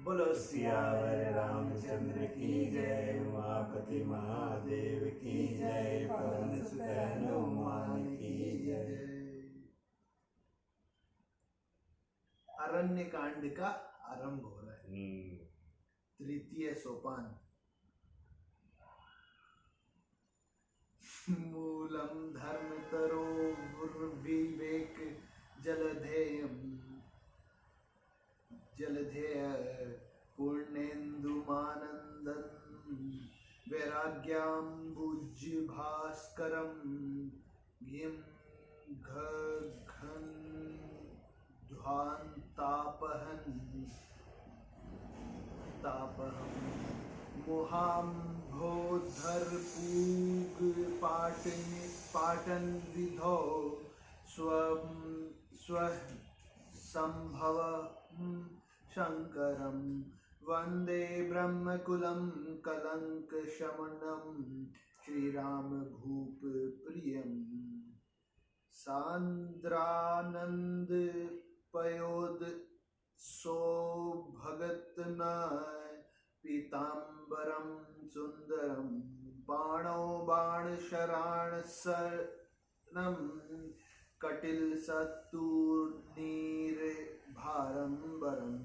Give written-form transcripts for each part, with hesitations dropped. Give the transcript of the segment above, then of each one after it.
बोलो सियावर रामचंद्र की जय, उमापति महादेव की जय, पवन सुत हनुमान की जय। अरण्य कांड का आरंभ हो रहा है। तृतीय सोपान। मूलम धर्म तरो विवेक जलधेयम जलधेय पूर्णेन्दुमानंदन वैराग्याम्बुज भास्करम घिम घन ध्वान्तापहन तापहम मोहाम्भोधर पूग पाटन विधो स्व संभव शंकरम वंदे ब्रह्मकुलं कलंक शमनम श्रीराम भूप प्रियम सांद्रानंद पयोद सो भगत न पीतांबरम सुंदरम बाणो बाण शराण सरनम कटिल सत्तूर्णीर भारंबरम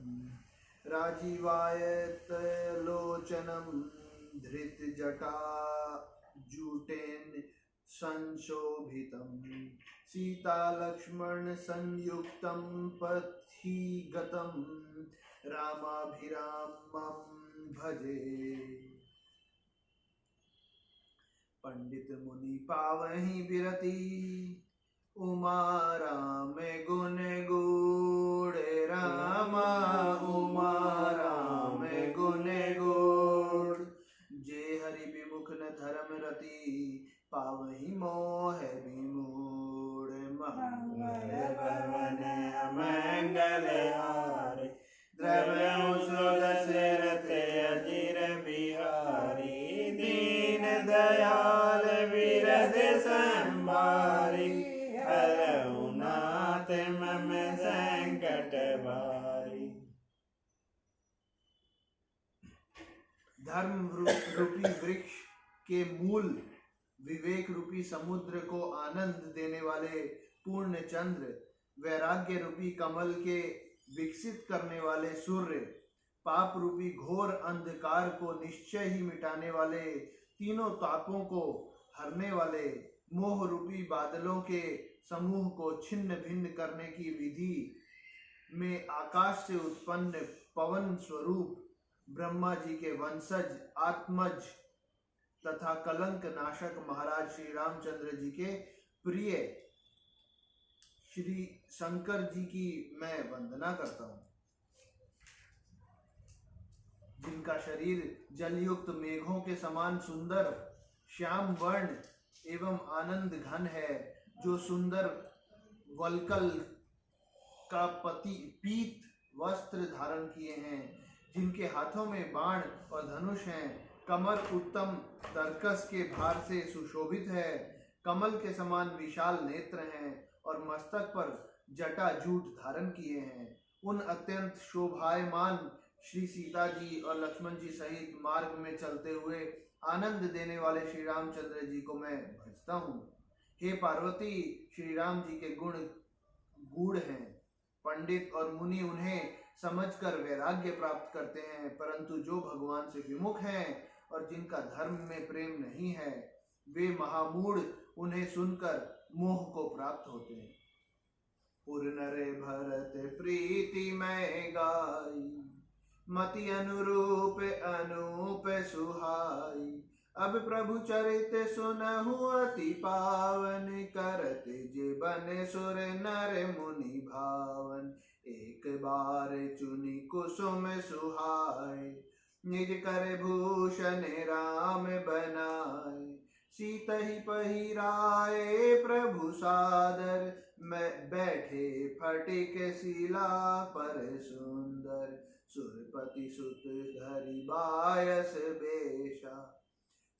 राजीवायत लोचनम धृत जटा जूटेन संशोभितम सीता लक्ष्मण संयुक्तम पथिगतम रामाभिरामं भजे। पंडित मुनि पावहि विरति उमा राम गुण गुण रामा उमा राम गुण गुण जे हरि विमुख न धर्म रति पावहि मोह विमूढ़ मंगल भवन मंगल हारे द्रव्यों सुदशरथ अजिर बिहारी दीन दयाल विरद संभारी हरऊ नाथ मम संकट भारी। धर्म रूपी वृक्ष के मूल विवेक रूपी समुद्र को आनंद देने वाले पूर्ण चंद्र, वैराग्य रूपी कमल के विकसित करने वाले सूर्य, पाप रूपी घोर अंधकार को निश्चय ही मिटाने वाले, तीनों तापों को हरने वाले, मोह रूपी बादलों के समूह को छिन्न भिन्न करने की विधि में आकाश से उत्पन्न पवन स्वरूप ब्रह्मा जी के वंशज आत्मज तथा कलंक नाशक महाराज श्री रामचंद्र जी के प्रिय श्री शंकर जी की मैं वंदना करता हूँ, जिनका शरीर जलयुक्त मेघों के समान सुंदर श्याम वर्ण एवं आनंद घन है, जो सुंदर वल्कल का पीत वस्त्र धारण किए हैं, जिनके हाथों में बाण और धनुष हैं, कमर उत्तम तर्कस के भार से सुशोभित है, कमल के समान विशाल नेत्र हैं और मस्तक पर जटा जूट धारण किए हैं। उन अत्यंत शोभायमान श्री सीता जी और लक्ष्मण जी सहित मार्ग में चलते हुए आनंद देने वाले श्री रामचंद्र जी को मैं भजता हूँ। हे पार्वती, श्री राम जी के गुण गूढ़ हैं। पंडित और मुनि उन्हें समझकर वैराग्य प्राप्त करते हैं, परंतु जो भगवान से विमुख हैं और जिनका धर्म में प्रेम नहीं है, वे महामूढ़ उन्हें सुनकर मोह को प्राप्त होते हैं। पुर नरे भरत प्रीति मैं गाई, मति अनुरूप अनूप सुहाई, अब प्रभु चरित सुनहु अति पावन, करत जीवन सुर नर मुनि भावन, एक बार चुनि कुसुम सुहाय, निज कर भूषण राम बनाए, सीत ही पहिराए प्रभु सादर, मैं बैठे फटिक शिला पर सुंदर, सुरपति सुत धरि बायस बेशा,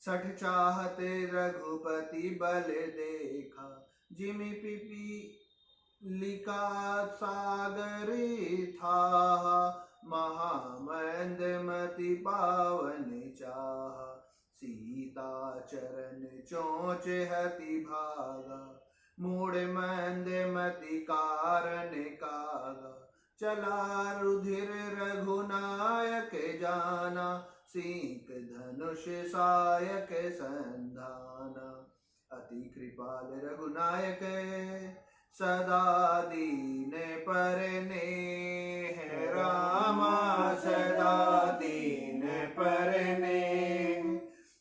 सठ चाहते रघुपति बल देखा, जिमि पिपीलिका सागरी था, महामय पावन चाहा, सीता चरण चोच हति भागा, मूड मंद मति कारण कागा, चला रुधिर रघुनायक जाना, सीक धनुष सायक संधाना। अति कृपाल रघुनायक सदा दीन परने, रामा सदा दीन परने।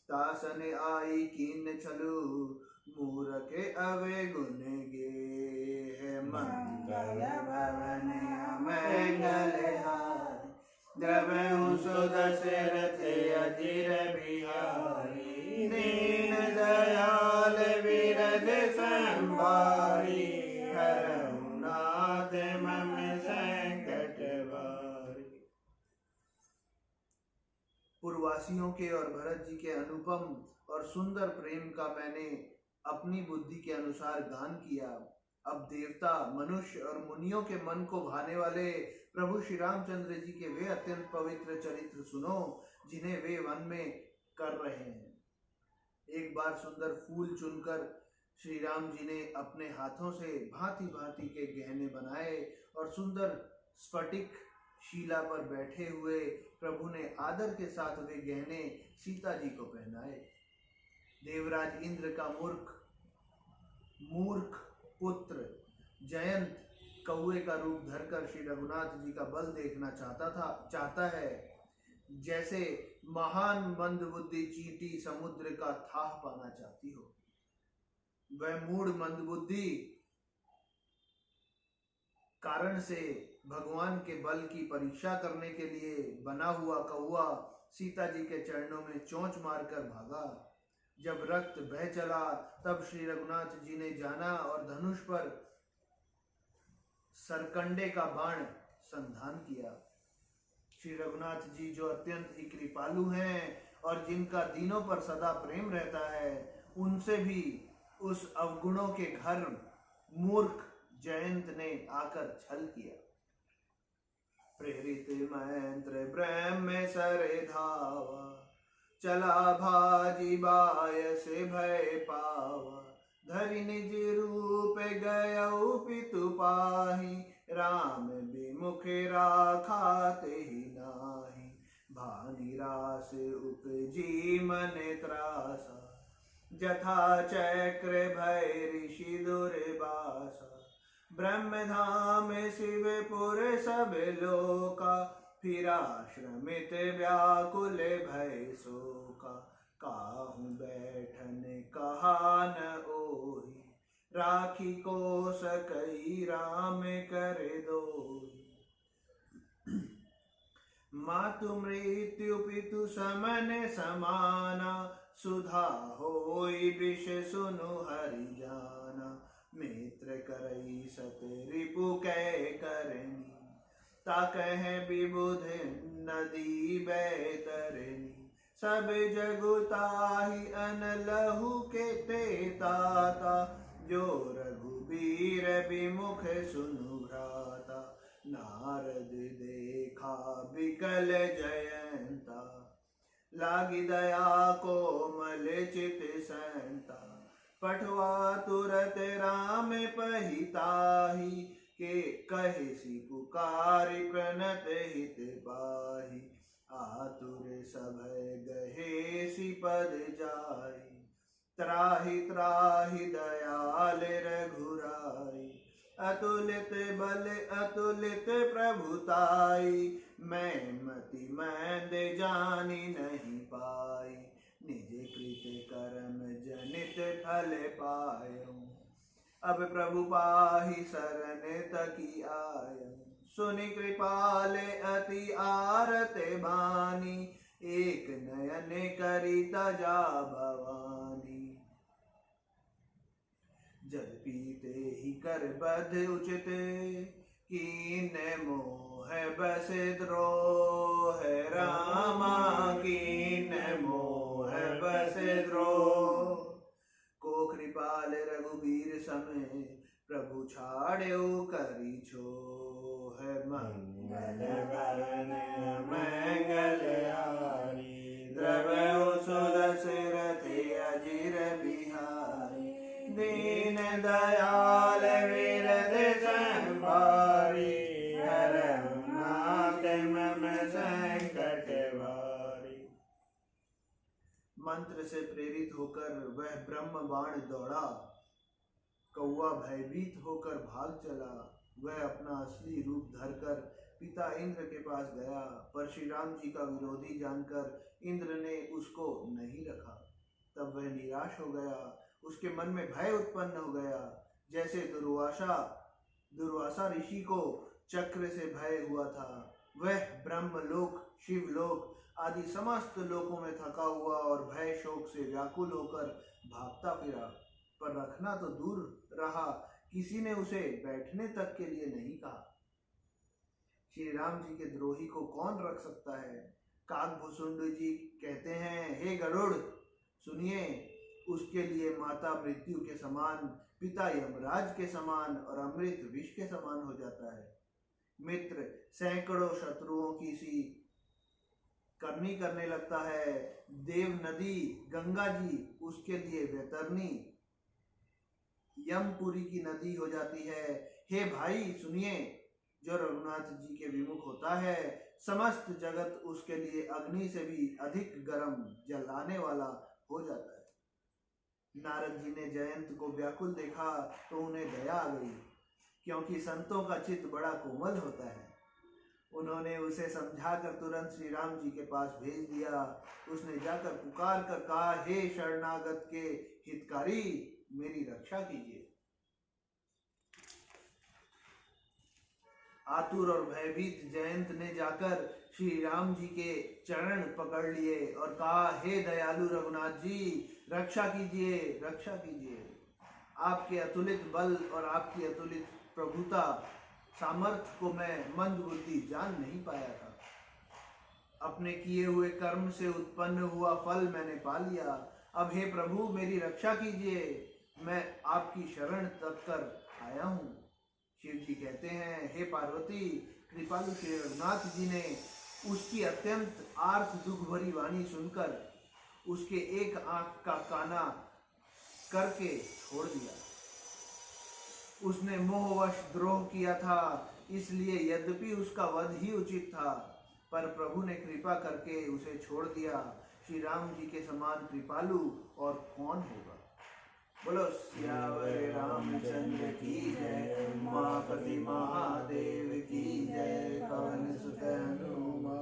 तासन आई कीन छलु मूरख अवे गुण गे, मंगल भवन मंगल हारी, द्रवहु सुदशरथ अजिर बिहारी, दीन दयाल विरद संभारी, हरहु नाथ मम संकट भारी। पूर्ववासियों के और भरत जी के अनुपम और सुंदर प्रेम का मैंने अपनी बुद्धि के अनुसार गान किया। अब देवता, मनुष्य और मुनियों के मन को भाने वाले प्रभु श्री रामचंद्र जी के वे अत्यंत पवित्र चरित्र सुनो, जिन्हें वे वन में कर रहे हैं। एक बार सुंदर फूल चुनकर श्री राम जी ने अपने हाथों से भांति भांति के गहने बनाए और सुंदर स्फटिक शीला पर बैठे हुए प्रभु ने आदर के साथ वे गहने सीता जी को पहनाए। देवराज इंद्र का मूर्ख पुत्र जयंत कौए का रूप धरकर श्री रघुनाथ जी का बल देखना चाहता है, जैसे महान मंदबुद्धि चींटी समुद्र का थाह पाना चाहती हो। वह मूढ़ मंदबुद्धि कारण से भगवान के बल की परीक्षा करने के लिए बना हुआ कौआ सीता जी के चरणों में चोंच मारकर भागा। जब रक्त बह चला तब श्री रघुनाथ जी ने जाना और धनुष पर सरकंडे का बाण संधान किया। श्री रघुनाथ जी जो अत्यंत ही कृपालु हैं और जिनका दीनों पर सदा प्रेम रहता है, उनसे भी उस अवगुणों के घर मूर्ख जयंत ने आकर छल किया। प्रेरित मंत्र ब्रह्म सरे धावा, चला भाजी बायस भय पावा। धरि निज रूप गयउ पितु पाहि, राम विमुख राखा तेहि नाहि। भानि रास उपजी मन त्रासा, जथा चक्र भय ऋषि दुर्वासा। ब्रह्मधाम शिवपुर सब लोका, फिरा श्रमित व्याकुल भय शोका। काहू बैठन कहा न ओहि, राखी को सकई राम कर दोहि। मातु मृत्यु पितु समन समाना, सुधा होई विष सुनु हरि जाना। मित्र करई सत रिपु कै करनी, ताकह विबुध नदी बैतरनी। सब जगुताहि अनलहु के ते ताता, जो रघुबीर विमुख सुनु भ्राता। नारद देखा बिकल जयंता, लागी दया कोमल चित संता। पठवा तुरत राम पहिताहि, के कहिसी पुकारि प्रणत हित पाहि। आतुर सभय गहेसी पद जाई, त्राहि त्राहि दयाल रघुराई। अतुलित बल अतुलित प्रभुताई, मैं मति मैंद जानी नहीं पाई। निज कृत कर्म जनित फल पायऊं, अब प्रभु पाहि शरण तकी आयऊं। सुनि कृपाल अति आरत बानी, एक नयन करी तजा भवानी। जल पीते ही कर बध उचित, कीन मोह बस द्रोह। रामा कीन मोह बस द्रोह। को कृपाल रघुबीर समय, प्रभु छाड़्यो करी छोह। मंगल भवन मंगल मंत्र से प्रेरित होकर वह ब्रह्म बाण दौड़ा। कौवा भयभीत होकर भाग चला। वह अपना असली रूप धरकर पिता इंद्र के पास गया, पर श्री राम जी का विरोधी जानकर इंद्र ने उसको नहीं रखा। तब वह निराश हो गया। उसके मन में भय उत्पन्न हो गया, जैसे दुर्वासा ऋषि को चक्र से भय हुआ था। वह ब्रह्मलोक, शिवलोक आदि समस्त लोकों में थका हुआ और भय शोक से व्याकुल होकर भागता फिरा, पर रखना तो दूर रहा, किसी ने उसे बैठने तक के लिए नहीं कहा। श्री राम जी के द्रोही को कौन रख सकता है? काकभुसुंड जी कहते हैं, हे गरुड़ सुनिए, उसके लिए माता मृत्यु के समान, पिता यमराज के समान और अमृत विष के समान हो जाता है। मित्र सैकड़ों शत्रुओं की सी करनी करने लगता है। देव नदी गंगा जी उसके लिए वैतरणी यमपुरी की नदी हो जाती है। हे भाई सुनिए, जो रघुनाथ जी के विमुख होता है, समस्त जगत उसके लिए अग्नि से भी अधिक गर्म जलाने वाला हो जाता है। नारद जी ने जयंत को व्याकुल देखा तो उन्हें दया आ गई, क्योंकि संतों का चित्त बड़ा कोमल होता है। उन्होंने उसे समझाकर तुरंत श्री राम जी के पास भेज दिया। उसने जाकर पुकार कर कहा, हे शरणागत के हितकारी, मेरी रक्षा कीजिए। आतुर और भयभीत जयंत ने जाकर श्री राम जी के चरण पकड़ लिए और कहा, हे दयालु रघुनाथ जी, रक्षा कीजिए, रक्षा कीजिए। आपके अतुलित बल और आपकी अतुलित प्रभुता सामर्थ्य को मैं मंद बुद्धि जान नहीं पाया था। अपने किए हुए कर्म से उत्पन्न हुआ फल मैंने पा लिया। अब हे प्रभु मेरी रक्षा कीजिए, मैं आपकी शरण तक कर आया हूँ। शिव जी कहते हैं, हे पार्वती, कृपालु श्री रघुनाथ जी ने उसकी अत्यंत आर्त दुख भरी वाणी सुनकर उसके एक आंख का काना करके छोड़ दिया। उसने मोहवश द्रोह किया था, इसलिए यद्यपि उसका वध ही उचित था, पर प्रभु ने कृपा करके उसे छोड़ दिया। श्री राम जी के समान कृपालु और कौन होगा? बोलो सियावर रामचंद्र की जय, उमापति महादेव की जय, पवन सुत हनुमान